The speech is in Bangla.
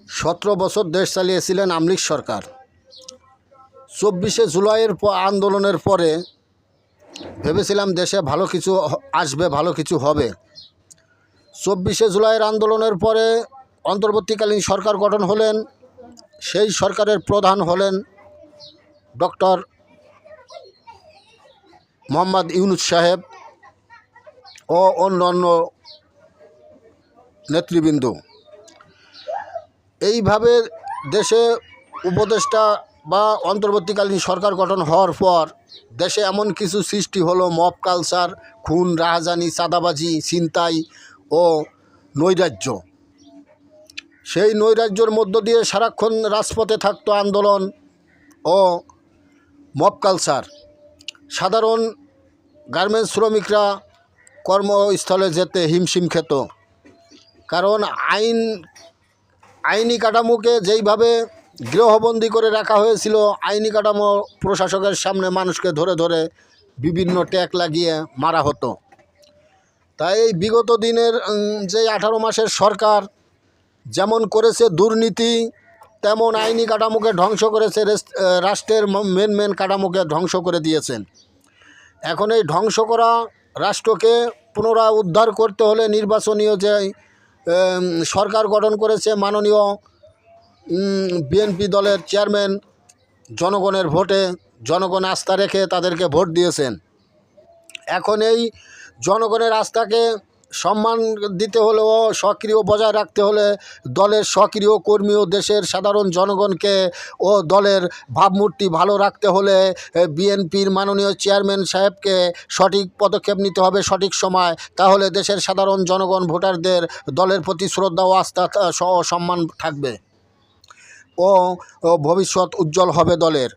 17 বছর দেশ চালিয়েছিলেন আওয়ামী লীগ সরকার। 24শে জুলাইয়ের আন্দোলনের পরে ভেবেছিলাম দেশে ভালো কিছু আসবে, ভালো কিছু হবে। 24শে জুলাইয়ের আন্দোলনের পরে অন্তর্বর্তীকালীন সরকার গঠন হলেন। সেই সরকারের প্রধান হলেন ডক্টর মোহাম্মদ ইউনূস সাহেব ও অন্যান্য নেতৃবৃন্দ। এইভাবে দেশে উপদেষ্টা বা অন্তর্বর্তীকালীন সরকার গঠন হওয়ার পর দেশে এমন কিছু সৃষ্টি হলো, মব কালচার, খুন, রাহাজানি, চাঁদাবাজি, ছিনতাই ও নৈরাজ্য। সেই নৈরাজ্যর মধ্য দিয়ে সারাক্ষণ রাজপথে থাকতো আন্দোলন ও মব কালচার। সাধারণ গার্মেন্টস শ্রমিকরা কর্মস্থলে যেতে হিমশিম খেত, কারণ আইনি কাঠামোকে যেইভাবে গৃহবন্দী করে রাখা হয়েছিল, আইনি কাঠামো প্রশাসকের সামনে মানুষকে ধরে ধরে বিভিন্ন ট্যাগ লাগিয়ে মারা হতো। তাই এই বিগত দিনের যে 18 মাসের সরকার যেমন করেছে দুর্নীতি, তেমন আইনি কাঠামোকে ধ্বংস করেছে, রাষ্ট্রের মেন কাঠামোকে ধ্বংস করে দিয়েছেন। এখন এই ধ্বংস করা রাষ্ট্রকে পুনরায় উদ্ধার করতে হলে নির্বাচনীয় যে সরকার গঠন করেছে মাননীয় বিএনপি দলের চেয়ারম্যান, জনগণের ভোটে জনগণ আস্থা রেখে তাদেরকে ভোট দিয়েছেন। এখন এই জনগণের আস্থাকে সম্মান দিতে হলে ও সক্রিয় বজায় রাখতে হলে দলের সক্রিয় কর্মী ও দেশের সাধারণ জনগণকে ও দলের ভাবমূর্তি ভালো রাখতে হলে বিএনপির মাননীয় চেয়ারম্যান সাহেবকে সঠিক পদক্ষেপ নিতে হবে সঠিক সময়। তাহলে দেশের সাধারণ জনগণ ভোটারদের দলের প্রতি শ্রদ্ধা ও আস্থা সম্মান থাকবে ও ভবিষ্যৎ উজ্জ্বল হবে দলের।